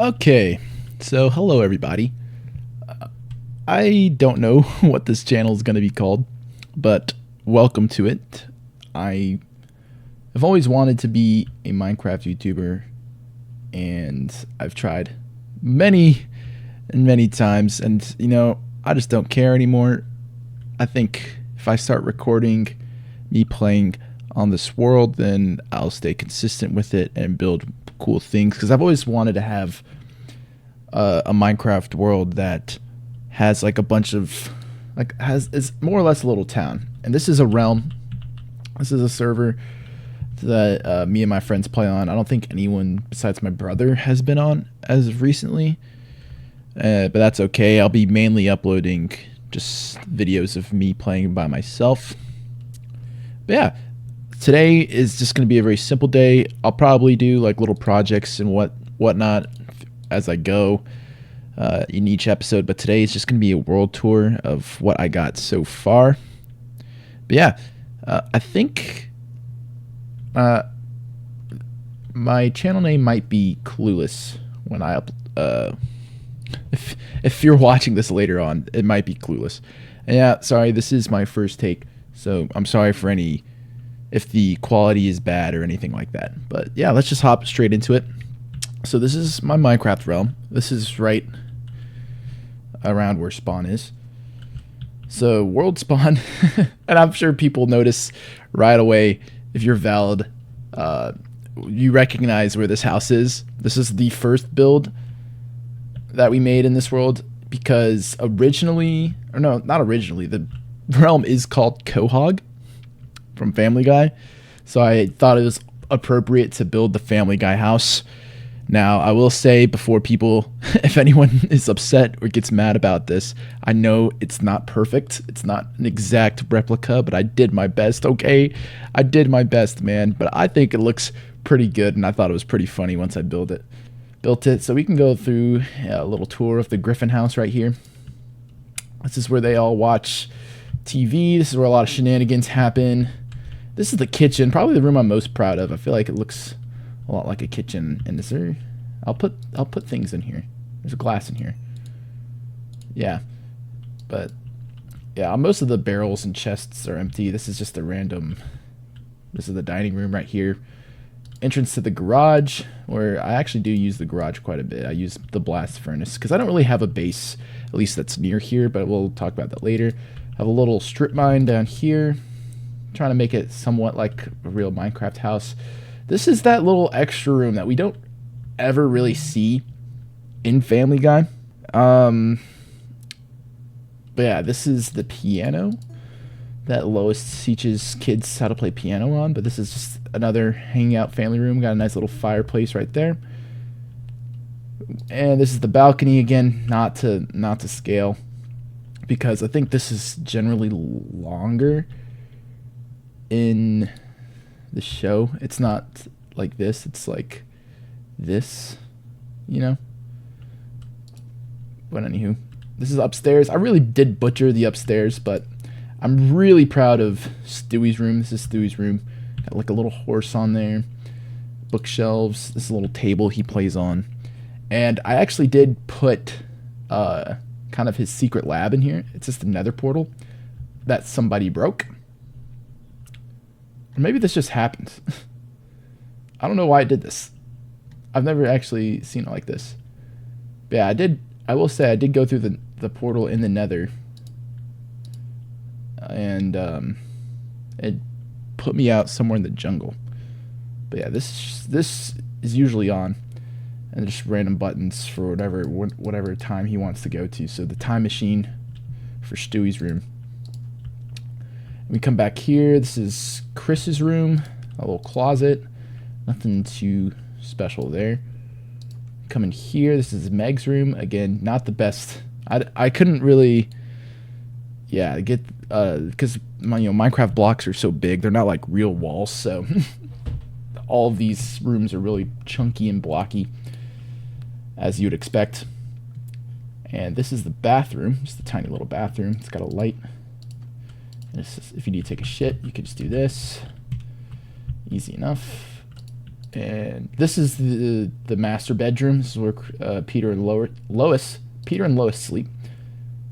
Okay, so hello everybody. I don't know what this channel is going to be called, but welcome to it. I have always wanted to be a Minecraft YouTuber, and I've tried many and many times, and I just don't care anymore. I think if I start recording me playing on this world, then I'll stay consistent with it and build cool things, because I've always wanted to have a Minecraft world that has like a bunch of is more or less a little town. And this is a realm. This is a server that me and my friends play on. I don't think anyone besides my brother has been on as of recently, but that's okay. I'll be mainly uploading just videos of me playing by myself. But yeah, today is just going to be a very simple day. I'll probably do like little projects and whatnot as I go in each episode, but today is just going to be a world tour of what I got so far. But yeah, I think my channel name might be Clueless when I if you're watching this later on, it might be Clueless. And yeah, sorry, this is my first take, so I'm sorry for any if the quality is bad or anything like that. But yeah, let's just hop straight into it. So this is my Minecraft realm. This is right around where spawn is. So world spawn, and I'm sure people notice right away if you're valid, you recognize where this house is. This is the first build that we made in this world, because originally, or no, not originally, the realm is called Quahog from Family Guy. So I thought it was appropriate to build the Family Guy house. Now, I will say before people, if anyone is upset or gets mad about this, I know it's not perfect. It's not an exact replica, but I did my best, okay? I did my best, man. But I think it looks pretty good, and I thought it was pretty funny once I built it. So we can go through a little tour of the Griffin house right here. This is where they all watch TV. This is where a lot of shenanigans happen. This is the kitchen, probably the room I'm most proud of. I feel like it looks a lot like a kitchen. And is there, I'll put things in here. There's a glass in here. Yeah. But yeah, most of the barrels and chests are empty. This is just a random, this is the dining room right here. Entrance to the garage, where I actually do use the garage quite a bit. I use the blast furnace because I don't really have a base, at least that's near here, but we'll talk about that later. I have a little strip mine down here, trying to make it somewhat like a real Minecraft house. This is that little extra room that we don't ever really see in Family Guy. But yeah, this is the piano that Lois teaches kids how to play piano on. But this is just another hanging out family room. Got a nice little fireplace right there. And this is the balcony again, not to scale, because I think this is generally longer in the show. It's not like this, it's like this, you know. But anywho, this is upstairs. I really did butcher the upstairs, but I'm really proud of Stewie's room. This is Stewie's room. Got like a little horse on there, bookshelves. This is a little table he plays on. And I actually did put kind of his secret lab in here. It's just a nether portal that somebody broke. Or maybe this just happened. I don't know why I did this. I've never actually seen it like this. But yeah, I will say I did go through the portal in the nether. And it put me out somewhere in the jungle. But yeah, this is usually on. And just random buttons for whatever time he wants to go to. So the time machine for Stewie's room. We come back here. This is Chris's room, a little closet. Nothing too special there. Come in here. This is Meg's room. Again, not the best. I couldn't really, yeah, get because Minecraft blocks are so big. They're not like real walls, so all of these rooms are really chunky and blocky, as you'd expect. And this is the bathroom. Just a tiny little bathroom. It's got a light. If you need to take a shit, you can just do this. Easy enough. And this is the master bedroom. This is where Peter and Lois sleep.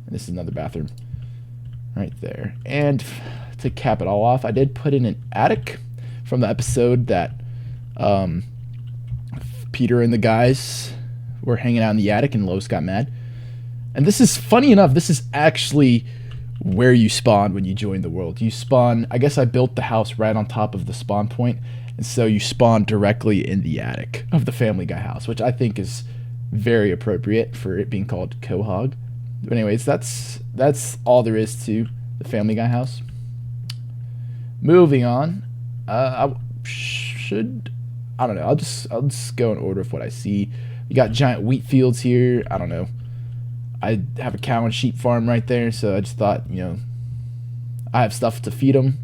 And this is another bathroom right there. And to cap it all off, I did put in an attic from the episode that Peter and the guys were hanging out in the attic and Lois got mad. And this is, funny enough, this is actually where you spawn when you join the world. You spawn, I guess I built the house right on top of the spawn point, and so you spawn directly in the attic of the Family Guy house, which I think is very appropriate for it being called Quahog. But anyways, that's all there is to the Family Guy house. Moving on, I don't know. I'll just go in order of what I see. You got giant wheat fields here. I don't know. I have a cow and sheep farm right there, so I just thought, I have stuff to feed them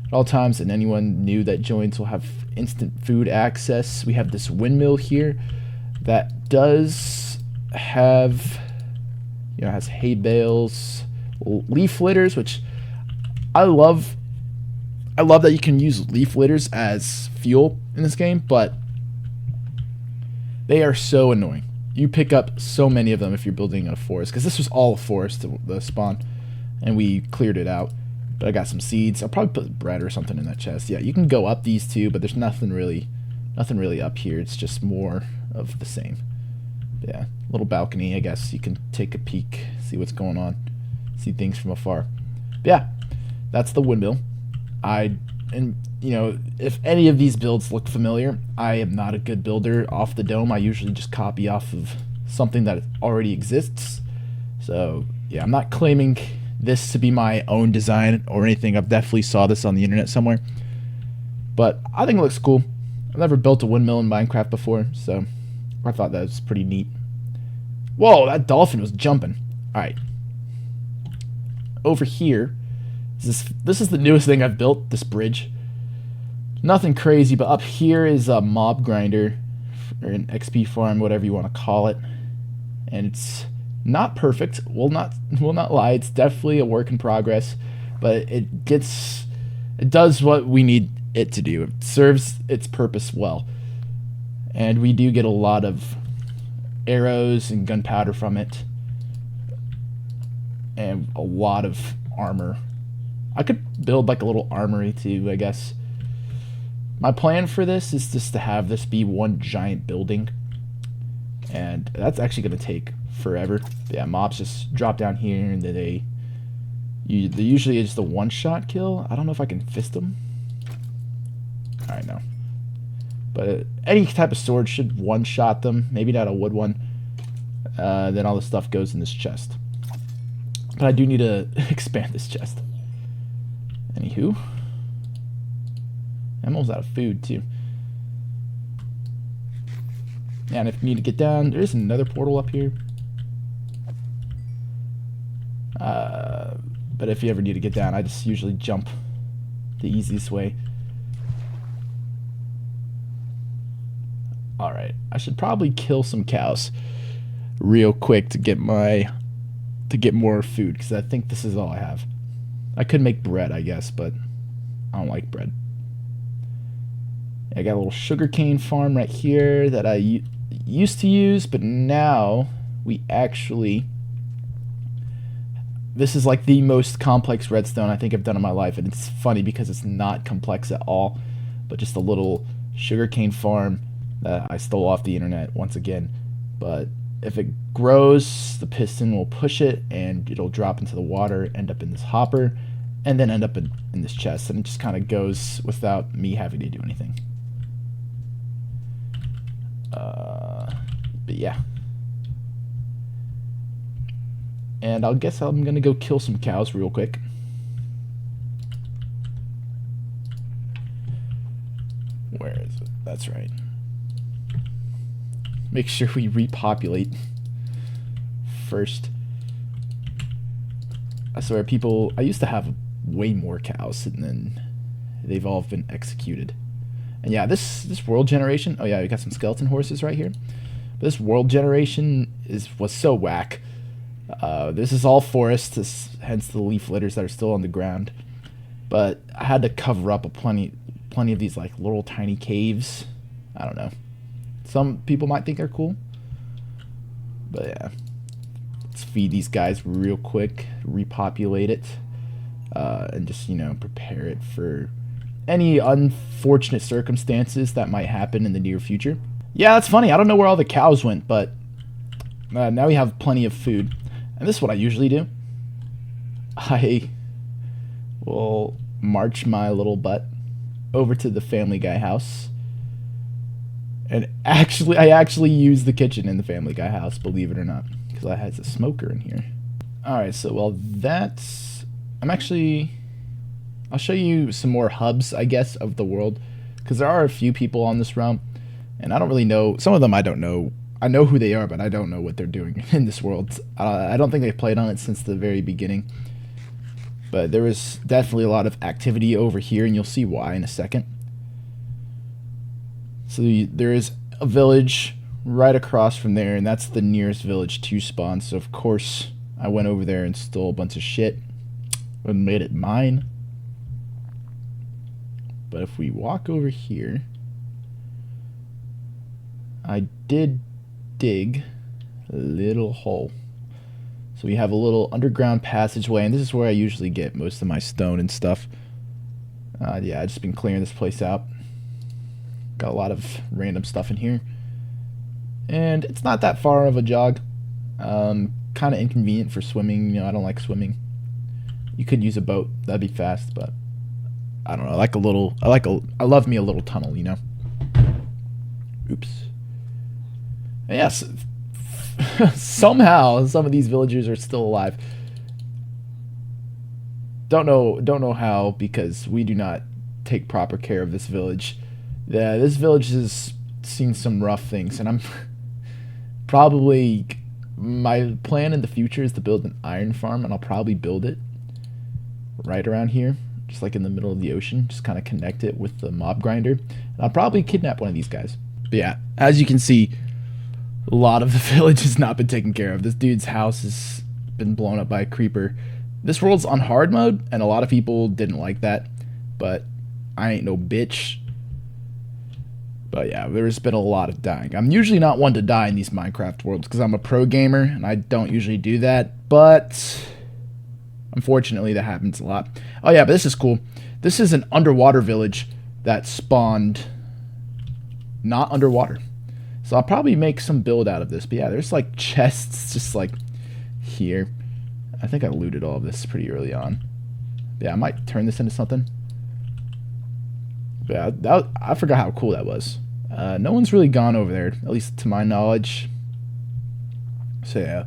at all times, and anyone new that joins will have instant food access. We have this windmill here that does have, has hay bales, leaf litters, which I love. I love that you can use leaf litters as fuel in this game, but they are so annoying. You pick up so many of them if you're building a forest, because this was all a forest, the spawn, and we cleared it out. But I got some seeds. I'll probably put bread or something in that chest. Yeah, you can go up these two, but there's nothing really up here. It's just more of the same. Yeah, little balcony. I guess you can take a peek, see what's going on, see things from afar. But yeah, that's the windmill. If any of these builds look familiar, I am not a good builder off the dome. I usually just copy off of something that already exists. So yeah, I'm not claiming this to be my own design or anything. I've definitely saw this on the internet somewhere, but I think it looks cool. I've never built a windmill in Minecraft before, so I thought that was pretty neat. Whoa, that dolphin was jumping. All right, over here, this is the newest thing I've built, this bridge. Nothing crazy, but up here is a mob grinder, or an XP farm, whatever you want to call it. And it's not perfect, will not lie, it's definitely a work in progress, but it does what we need it to do. It serves its purpose well. And we do get a lot of arrows and gunpowder from it, and a lot of armor. I could build like a little armory too, I guess. My plan for this is just to have this be one giant building, and that's actually going to take forever. Yeah, mobs just drop down here, and they usually is the one-shot kill. I don't know if I can fist them. All right, no. But any type of sword should one-shot them. Maybe not a wood one. Then all the stuff goes in this chest. But I do need to expand this chest. Anywho. I'm almost out of food, too. And if you need to get down, there is another portal up here. But if you ever need to get down, I just usually jump the easiest way. Alright, I should probably kill some cows real quick to get more food, because I think this is all I have. I could make bread, I guess, but I don't like bread. I got a little sugarcane farm right here that I used to use, but now we actually... This is like the most complex redstone I think I've done in my life, and it's funny because it's not complex at all, but just a little sugarcane farm that I stole off the internet once again. But if it grows, the piston will push it, and it'll drop into the water, end up in this hopper, and then end up in this chest, and it just kind of goes without me having to do anything. But yeah. And I guess I'm gonna go kill some cows real quick. Where is it? That's right. Make sure we repopulate first. I swear, I used to have way more cows, and then they've all been executed. And yeah, this world generation, oh yeah, we got some skeleton horses right here. But this world generation was so whack. This is all forest, hence the leaf litters that are still on the ground. But I had to cover up plenty of these like little tiny caves I don't know. Some people might think they're cool. But yeah. Let's feed these guys real quick. Repopulate it. And just, you know, prepare it for any unfortunate circumstances that might happen in the near future. Yeah, that's funny. I don't know where all the cows went, but now we have plenty of food. And this is what I usually do. I will march my little butt over to the Family Guy house. And I actually use the kitchen in the Family Guy house, believe it or not. Because I has a smoker in here. Alright, so well that's... I'll show you some more hubs, I guess, of the world. Because there are a few people on this realm. And I don't really know... Some of them I don't know. I know who they are, but I don't know what they're doing in this world. I don't think they've played on it since the very beginning. But there is definitely a lot of activity over here, and you'll see why in a second. So there is a village right across from there, and that's the nearest village to spawn. So, of course, I went over there and stole a bunch of shit and made it mine. But if we walk over here, I did dig a little hole. So we have a little underground passageway, and this is where I usually get most of my stone and stuff. Yeah, I've just been clearing this place out. Got a lot of random stuff in here. And it's not that far of a jog. Kind of inconvenient for swimming. You know, I don't like swimming. You could use a boat. That'd be fast, but I don't know. I love me a little tunnel, you know? Oops. And yes. Somehow, some of these villagers are still alive. Don't know how, because we do not take proper care of this village. Yeah, this village has seen some rough things, and I'm probably... My plan in the future is to build an iron farm, and I'll probably build it right around here, just like in the middle of the ocean, just kind of connect it with the mob grinder. And I'll probably kidnap one of these guys. But yeah, as you can see, a lot of the village has not been taken care of. This dude's house has been blown up by a creeper. This world's on hard mode, and a lot of people didn't like that, but I ain't no bitch. But yeah, there's been a lot of dying. I'm usually not one to die in these Minecraft worlds because I'm a pro gamer, and I don't usually do that, but unfortunately that happens a lot. Oh yeah, but this is cool. This is an underwater village that spawned not underwater. So I'll probably make some build out of this. But yeah, there's like chests just like here. I think I looted all of this pretty early on. Yeah, I might turn this into something. But yeah, I forgot how cool that was. No one's really gone over there, at least to my knowledge. So yeah,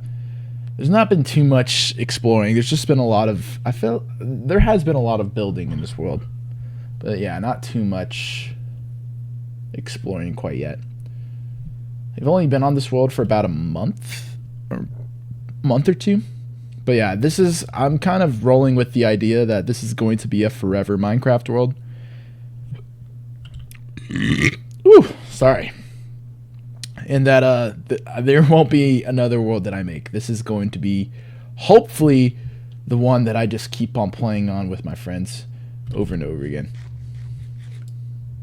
there's not been too much exploring. There's just been a lot of... I feel there has been a lot of building in this world. But yeah, not too much exploring quite yet. I've only been on this world for about a month or two. But yeah, I'm kind of rolling with the idea that this is going to be a forever Minecraft world. Ooh, sorry. And that there won't be another world that I make. This is going to be hopefully the one that I just keep on playing on with my friends over and over again.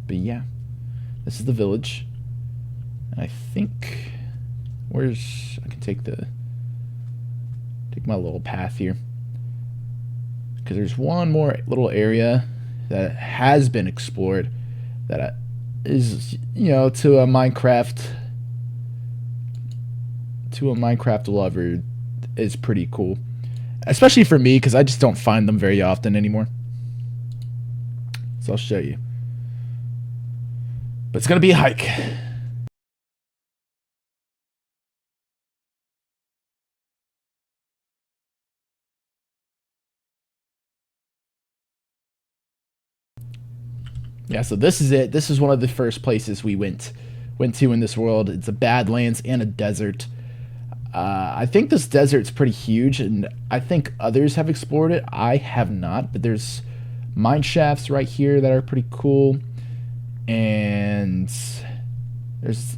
But yeah, this is the village. I think I can take my little path here, because there's one more little area that has been explored that is, you know, to a Minecraft lover is pretty cool, especially for me because I just don't find them very often anymore. So I'll show you, but it's gonna be a hike. Yeah, so this is it. This is one of the first places we went to in this world. It's a Badlands and a desert. I think this desert's pretty huge, and I think others have explored it. I have not, but there's mine shafts right here that are pretty cool, and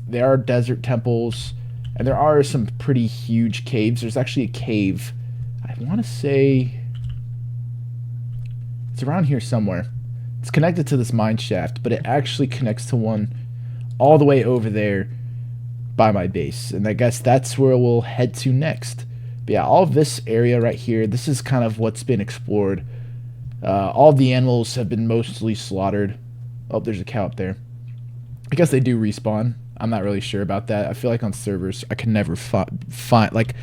there are desert temples, and there are some pretty huge caves. There's actually a cave. I want to say it's around here somewhere. It's connected to this mine shaft, but it actually connects to one all the way over there by my base. And I guess that's where we'll head to next. But yeah, all of this area right here, this is kind of what's been explored. All the animals have been mostly slaughtered. Oh, there's a cow up there. I guess they do respawn. I'm not really sure about that. I feel like on servers, I can never find, like,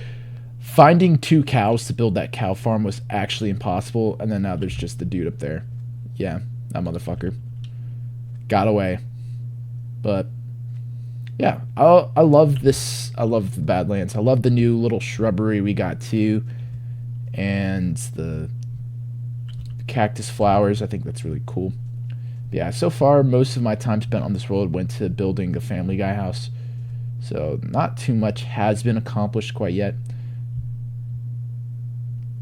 finding 2 cows to build that cow farm was actually impossible. And then now there's just the dude up there. Yeah, that motherfucker. Got away. But yeah, I love this. I love the Badlands. I love the new little shrubbery we got too. And the cactus flowers. I think that's really cool. Yeah, so far, most of my time spent on this world went to building a Family Guy house. So, not too much has been accomplished quite yet.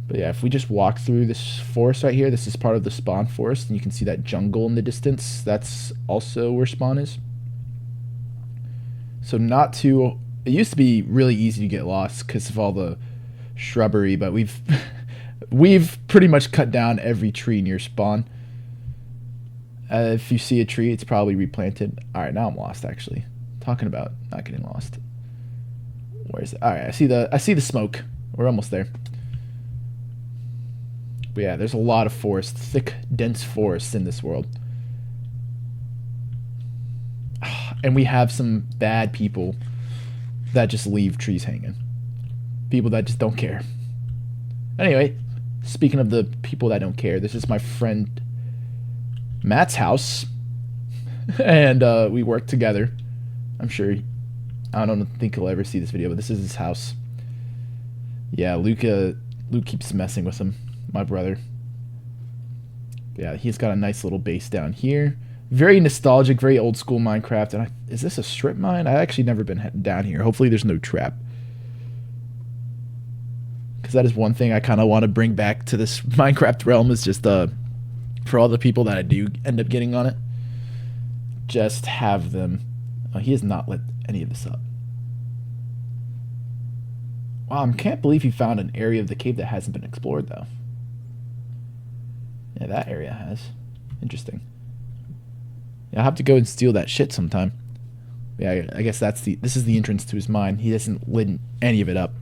But yeah, if we just walk through this forest right here, this is part of the spawn forest, and you can see that jungle in the distance. That's also where spawn is. So, not too... It used to be really easy to get lost because of all the shrubbery, but we've pretty much cut down every tree near spawn. If you see a tree, it's probably replanted. Alright, now I'm lost, actually. Talking about not getting lost. Where's it? Alright, I see the smoke. We're almost there. But yeah, there's a lot of forest. Thick, dense forests in this world. And we have some bad people that just leave trees hanging. People that just don't care. Anyway, speaking of the people that don't care, this is my friend Matt's house, and we work together. I'm sure. I don't think he'll ever see this video, but this is his house. Yeah, Luke keeps messing with him, my brother. Yeah, he's got a nice little base down here. Very nostalgic, very old school Minecraft. And is this a strip mine? I've actually never been down here. Hopefully, there's no trap. Because that is one thing I kind of want to bring back to this Minecraft realm, is just for all the people that I do end up getting on it, just have them. Oh, he has not lit any of this up. Wow, I can't believe he found an area of the cave that hasn't been explored, though. Yeah, that area has. Interesting. Yeah, I'll have to go and steal that shit sometime. Yeah, I guess this is the entrance to his mine. He hasn't lit any of it up.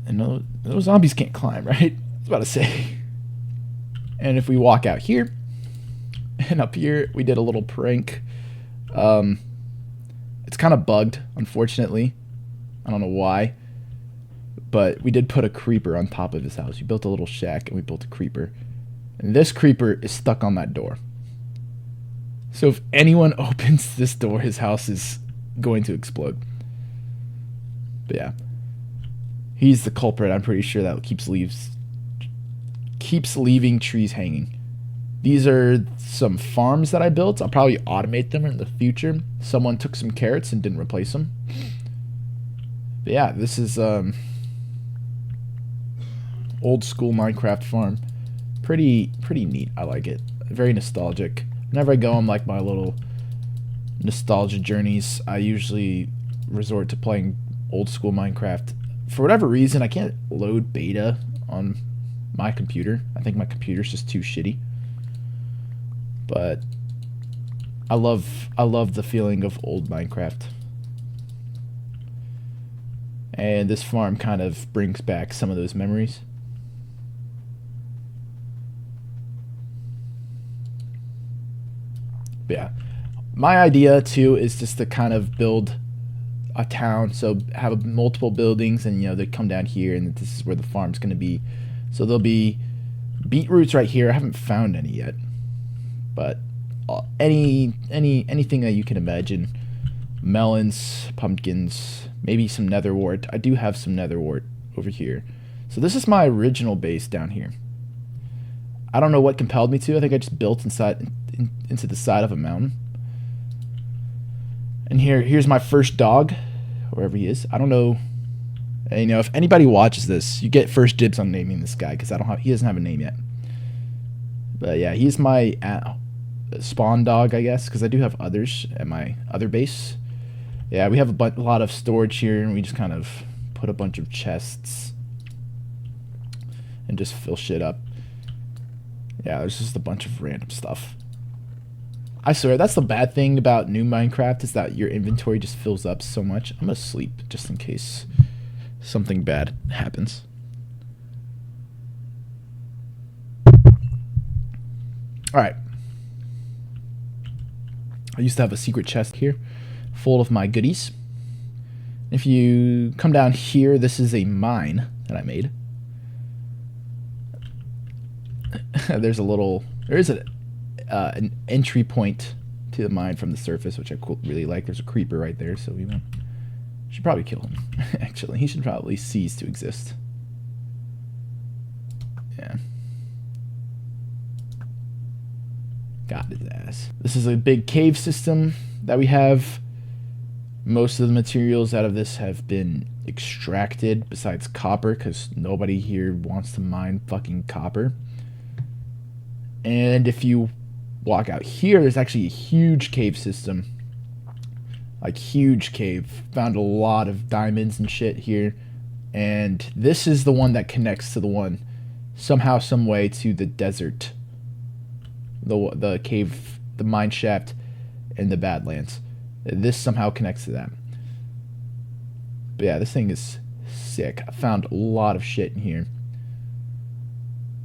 And those zombies can't climb, right? I was about to say. And if we walk out here, and up here, we did a little prank. It's kind of bugged, unfortunately. I don't know why. But we did put a creeper on top of his house. We built a little shack, and we built a creeper. And this creeper is stuck on that door. So if anyone opens this door, his house is going to explode. But yeah. He's the culprit, I'm pretty sure, that keeps leaving trees hanging. These are some farms that I built. I'll probably automate them in the future. Someone took some carrots and didn't replace them. But yeah, this is old school Minecraft farm. Pretty neat. I like it. Very nostalgic. Whenever I go on like my little nostalgia journeys, I usually resort to playing old school Minecraft. For whatever reason, I can't load beta on my computer. I think my computer's just too shitty. But I love the feeling of old Minecraft. And this farm kind of brings back some of those memories. But yeah. My idea too is just to kind of build a town, so have multiple buildings, and they come down here, and this is where the farm's going to be. So there'll be beetroots right here. I haven't found any yet, but anything that you can imagine. Melons, pumpkins, maybe some netherwort. I do have some netherwort over here. So this is my original base down here. I don't know what compelled me to. I think I just built into the side of a mountain. And here's my first dog, wherever he is. I don't know. If anybody watches this, you get first dibs on naming this guy, because he doesn't have a name yet. But yeah, he's my spawn dog, I guess, because I do have others at my other base. Yeah, we have a lot of storage here, and we just kind of put a bunch of chests and just fill shit up. Yeah, there's just a bunch of random stuff. I swear, that's the bad thing about new Minecraft is that your inventory just fills up so much. I'm gonna sleep just in case something bad happens. Alright. I used to have a secret chest here full of my goodies. If you come down here, this is a mine that I made. There is an entry point to the mine from the surface, which I really like. There's a creeper right there, so we should probably kill him. Actually, he should probably cease to exist. Yeah. Got his ass. This is a big cave system that we have. Most of the materials out of this have been extracted, besides copper, because nobody here wants to mine fucking copper. And if you walk out here, there's actually a huge cave system. Like, huge cave. Found a lot of diamonds and shit here. And this is the one that connects to the one, somehow, some way, to the desert. The cave, the mine shaft, and the Badlands. This somehow connects to that. But yeah, this thing is sick. I found a lot of shit in here.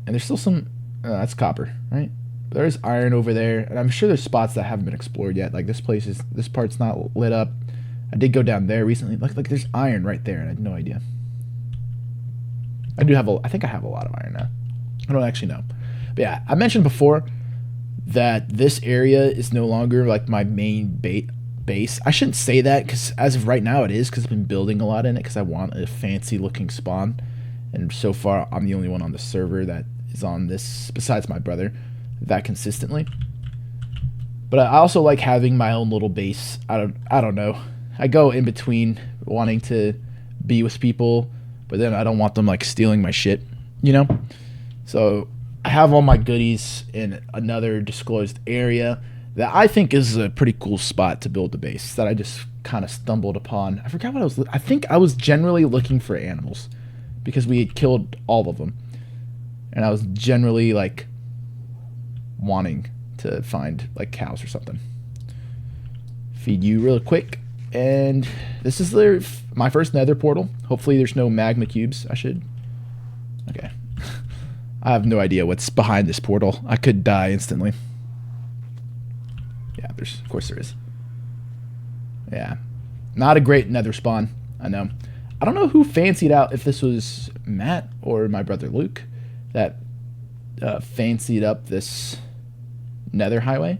And there's still some... that's copper, right? There's iron over there. And I'm sure there's spots that haven't been explored yet. Like, this part's not lit up. I did go down there recently. Like there's iron right there, and I had no idea. I think I have a lot of iron now. I don't actually know. But yeah, I mentioned before that this area is no longer like my main base. I shouldn't say that, because as of right now it is, because I've been building a lot in it because I want a fancy looking spawn, and so far I'm the only one on the server that is on this, besides my brother, that consistently. But I also like having my own little base. I don't know. I go in between wanting to be with people, but then I don't want them like stealing my shit, you know? So I have all my goodies in another disclosed area that I think is a pretty cool spot to build a base that I just kind of stumbled upon. I forgot what I think I was generally looking for animals because we had killed all of them. And I was generally like wanting to find like cows or something. Feed you real quick. And this is my first nether portal. Hopefully there's no magma cubes. Okay. I have no idea what's behind this portal. I could die instantly. Yeah, of course there is. Yeah. Not a great nether spawn. I know. I don't know who fancied out, if this was Matt or my brother Luke, that fancied up this nether highway.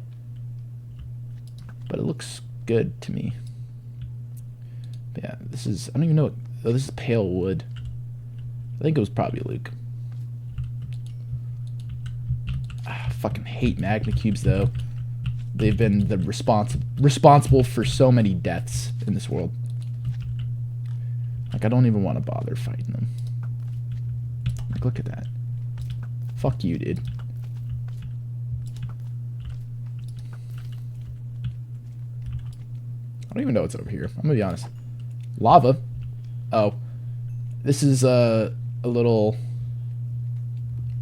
But it looks good to me. But yeah, this is... I don't even know what... Oh, this is pale wood. I think it was probably Luke. I fucking hate magma cubes, though. They've been the responsible for so many deaths in this world. Like, I don't even want to bother fighting them. Like, look at that. Fuck you, dude. I don't even know what's over here. I'm gonna be honest. Lava. Oh. This is a little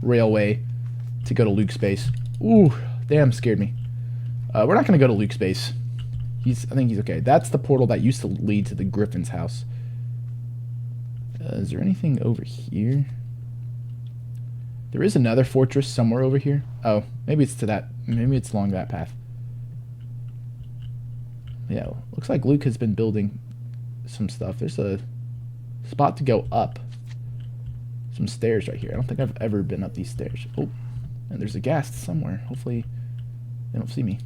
railway to go to Luke's base. Ooh, damn, scared me. We're not gonna go to Luke's base. I think he's okay. That's the portal that used to lead to the Griffin's house. Is there anything over here? There is another fortress somewhere over here. Oh, maybe it's to that. Maybe it's along that path. Yeah, looks like Luke has been building some stuff. There's a spot to go up. Some stairs right here. I don't think I've ever been up these stairs. Oh, and there's a ghast somewhere. Hopefully they don't see me.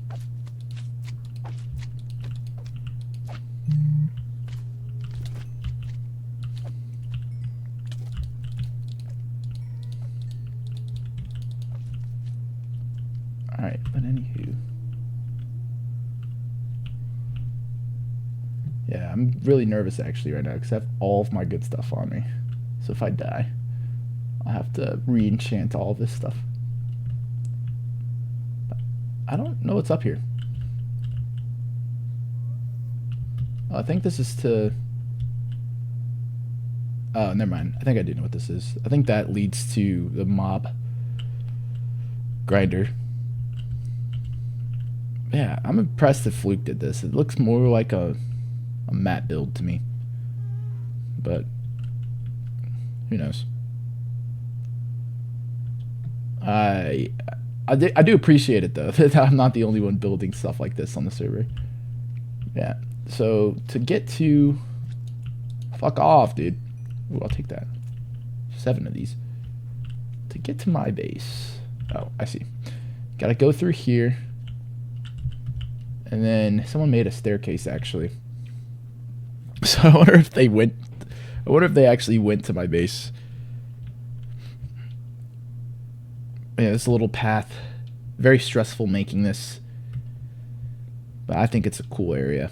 Alright, but anywho. Yeah, I'm really nervous actually right now because I have all of my good stuff on me. So if I die, I'll have to re-enchant all of this stuff. But I don't know what's up here. Oh, I think this is to... Oh, never mind. I think I do know what this is. I think that leads to the mob grinder. Yeah, I'm impressed that Fluke did this. It looks more like a matte build to me. But who knows? I I do appreciate it though that I'm not the only one building stuff like this on the server. Yeah. So to get to, fuck off, dude. Ooh, I'll take that. 7 of these. To get to my base. Oh, I see. Gotta go through here. And then someone made a staircase actually. So I wonder if they went. I wonder if they actually went to my base. Yeah, it's a little path. Very stressful making this. But I think it's a cool area.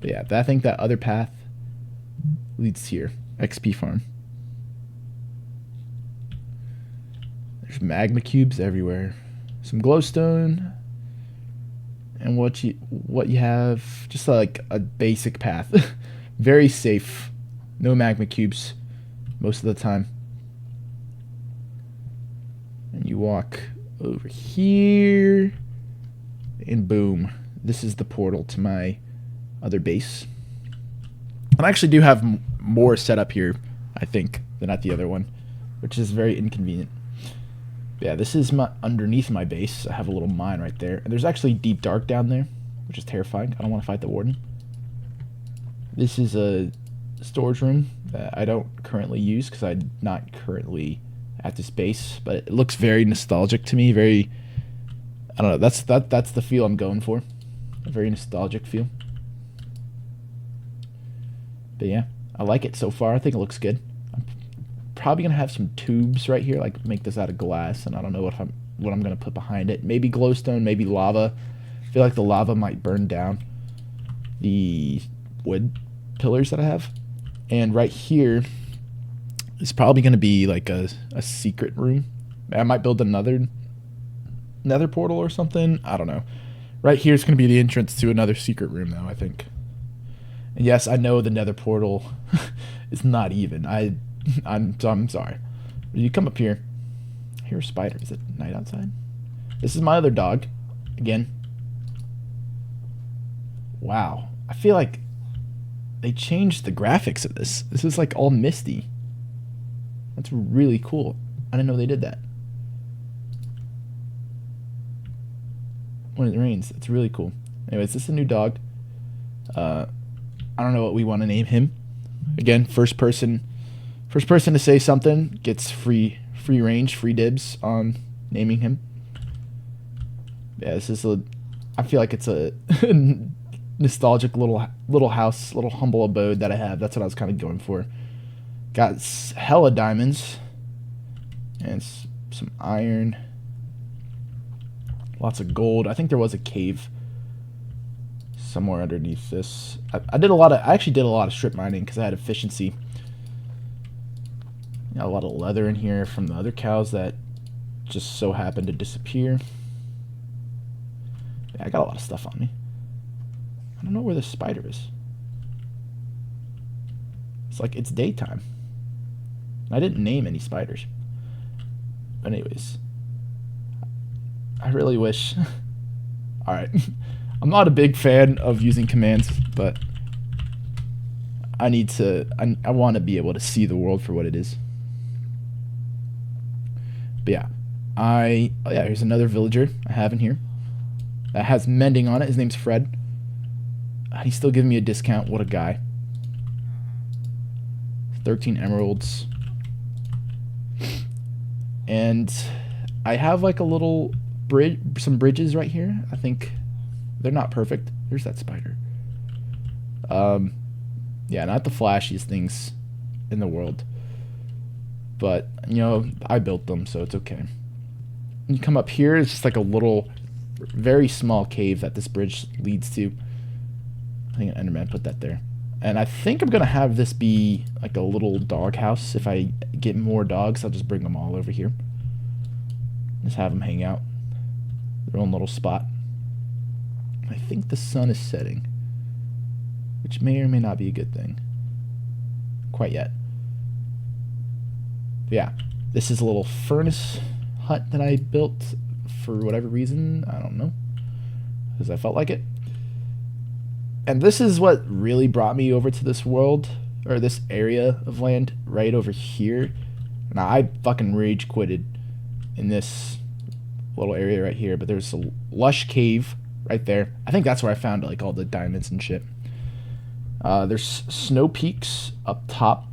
But yeah, I think that other path leads here. XP farm. There's magma cubes everywhere. Some glowstone. And what you have, just like a basic path. Very safe. No magma cubes most of the time. And you walk over here. And boom. This is the portal to my other base. And I actually do have more set up here, I think, than at the other one, which is very inconvenient. But yeah, this is underneath my base. I have a little mine right there. And there's actually deep dark down there, which is terrifying. I don't want to fight the warden. This is a storage room that I don't currently use because I'm not currently at this base, but it looks very nostalgic to me. Very, I don't know. That's the feel I'm going for. A very nostalgic feel. But yeah, I like it so far. I think it looks good. I'm probably gonna have some tubes right here, like make this out of glass, and I don't know what I'm gonna put behind it. Maybe glowstone, maybe lava. I feel like the lava might burn down the wood pillars that I have. And right here is probably gonna be like a secret room. I might build another nether portal or something. I don't know. Right here is gonna be the entrance to another secret room, though, I think. And yes, I know the nether portal is not even. I'm sorry. You come up here. I hear a spider. Is it night outside? This is my other dog. Again. Wow. I feel like they changed the graphics of this. This is like all misty. That's really cool. I didn't know they did that. When it rains, it's really cool. Anyways, this is a new dog. I don't know what we want to name him. Again, first person to say something gets free range, free dibs on naming him. Yeah, this is I feel like it's a nostalgic little house, little humble abode that I have. That's what I was kind of going for. Got hella diamonds and some iron. Lots of gold. I think there was a cave somewhere underneath this. I actually did a lot of strip mining because I had efficiency. Got a lot of leather in here from the other cows that just so happened to disappear. Yeah, I got a lot of stuff on me. I don't know where the spider is. It's like it's daytime. I didn't name any spiders. But anyways, I really wish. Alright. I'm not a big fan of using commands, but I want to be able to see the world for what it is. But yeah, oh yeah, here's another villager I have in here that has mending on it. His name's Fred. He's still giving me a discount. What a guy. 13 emeralds. And I have like a little bridge, some bridges right here. I think they're not perfect. There's that spider. Yeah, not the flashiest things in the world. But, you know, I built them, so it's okay. You come up here, it's just like a little, very small cave that this bridge leads to. I think an Enderman put that there. And I think I'm going to have this be like a little dog house. If I get more dogs, I'll just bring them all over here. Just have them hang out. Their own little spot. I think the sun is setting, which may or may not be a good thing. Quite yet. Yeah, this is a little furnace hut that I built for whatever reason. I don't know, because I felt like it. And this is what really brought me over to this world, or this area of land right over here. Now, I fucking rage quitted in this little area right here, but there's a lush cave right there. I think that's where I found like all the diamonds and shit. There's snow peaks up top.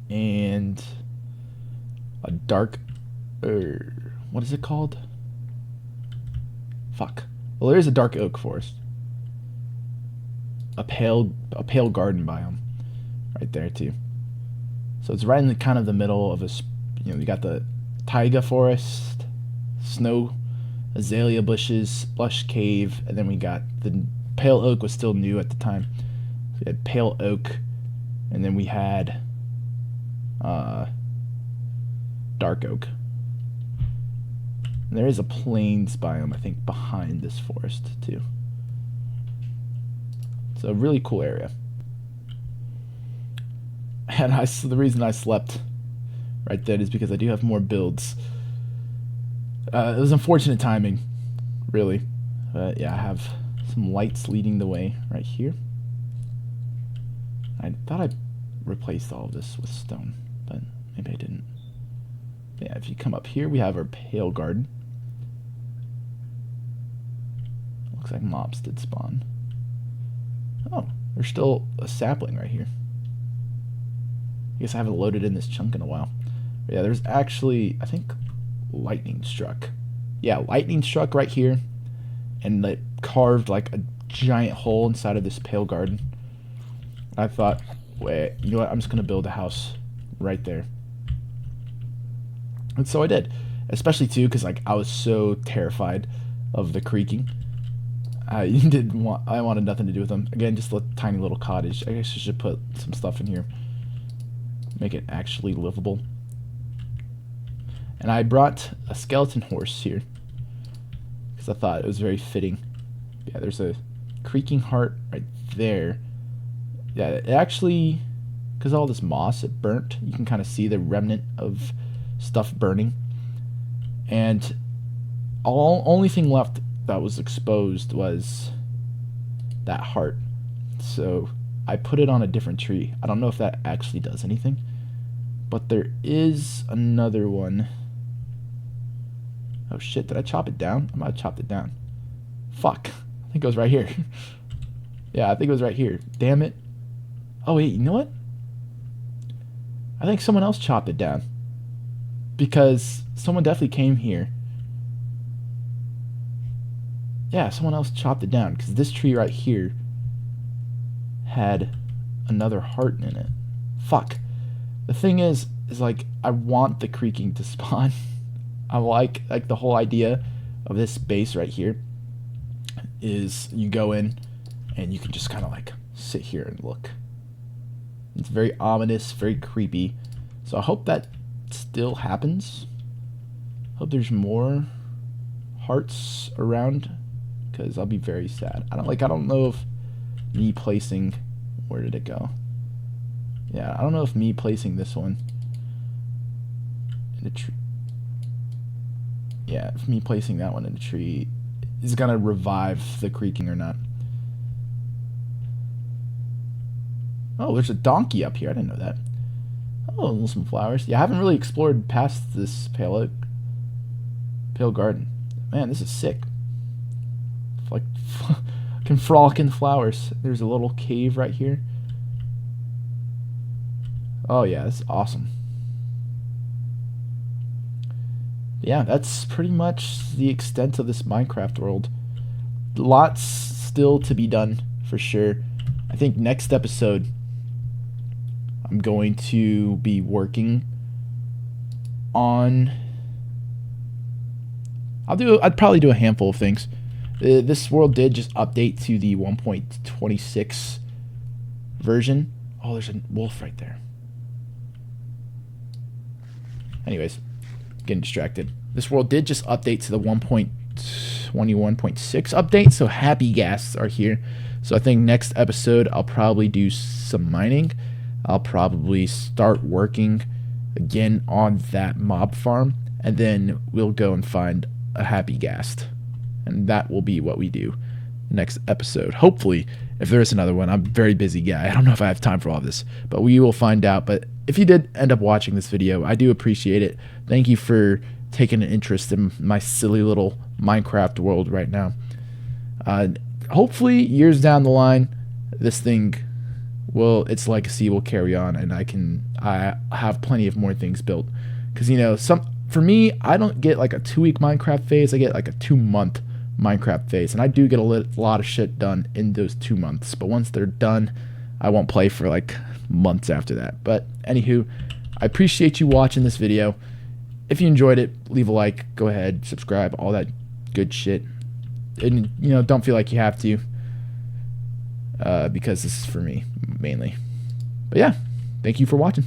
And a dark, what is it called? Fuck. Well, there is a dark oak forest. A pale garden biome right there too. So it's right in the kind of the middle of a, you know, you got the taiga forest, snow, azalea bushes, lush cave, and then we got the pale oak was still new at the time. So we had pale oak, and then we had dark oak. And there is a plains biome, I think, behind this forest too. It's a really cool area. And the reason I slept right then is because I do have more builds. It was unfortunate timing, really. But yeah, I have some lights leading the way right here. I thought I replaced all of this with stone, but maybe I didn't. Yeah, if you come up here, we have our pale garden. Looks like mobs did spawn. Oh, there's still a sapling right here. I guess I haven't loaded in this chunk in a while. But yeah, there's actually, I think, lightning struck. Yeah, lightning struck right here, and it carved like a giant hole inside of this pale garden. I thought, wait, you know what? I'm just gonna build a house right there. And so I did, especially too, because like I was so terrified of the creaking. I wanted nothing to do with them. Again, just a tiny little cottage. I guess I should put some stuff in here, make it actually livable. And I brought a skeleton horse here because I thought it was very fitting. Yeah, there's a creaking heart right there. Yeah, it actually, because all this moss, it burnt. You can kind of see the remnant of stuff burning. And only thing left that was exposed was that heart. So I put it on a different tree. I don't know if that actually does anything, but there is another one. Oh shit, did I chop it down? I might have chopped it down. Fuck. I think it was right here. Yeah, I think it was right here. Damn it. Oh wait, you know what? I think someone else chopped it down. Because someone definitely came here. Yeah, someone else chopped it down. Because this tree right here had another heart in it. Fuck. The thing is like, I want the creaking to spawn. I like the whole idea of this base right here is you go in and you can just kind of like sit here and look. It's very ominous, very creepy. So I hope that still happens. Hope there's more hearts around, because I'll be very sad. I don't know if me placing, where did it go? Yeah, I don't know if me placing this one in a tree. Yeah, if me placing that one in a tree is gonna revive the creaking or not. Oh, there's a donkey up here. I didn't know that. Oh, some flowers. Yeah, I haven't really explored past this pale garden. Man, this is sick. Like, can frolic in the flowers. There's a little cave right here. Oh yeah, that's awesome. Yeah, that's pretty much the extent of this Minecraft world. Lots still to be done, for sure. I think next episode, I'm going to be working on... I'd probably do a handful of things. This world did just update to the 1.26 version. Oh, there's a wolf right there. Anyways, getting distracted. This world did just update to the 1. 21.6 update. So happy gas are here. So I think next episode I'll probably do some mining. I'll probably start working again on that mob farm, and then we'll go and find a happy ghast, and that will be what we do next episode. Hopefully, if there is another one. I'm a very busy guy. I don't know if I have time for all this, but we will find out. But if you did end up watching this video, I do appreciate it. Thank you for taking an interest in my silly little Minecraft world right now. Hopefully, years down the line, this thing its legacy will carry on, and I have plenty of more things built. Because, you know, for me, I don't get like a 2-week Minecraft phase. I get like a 2-month Minecraft phase, and I do get a lot of shit done in those 2 months. But once they're done, I won't play for like months after that. But anywho, I appreciate you watching this video. If you enjoyed it, leave a like, go ahead, subscribe, all that good shit. And, you know, don't feel like you have to, because this is for me mainly. But yeah, thank you for watching.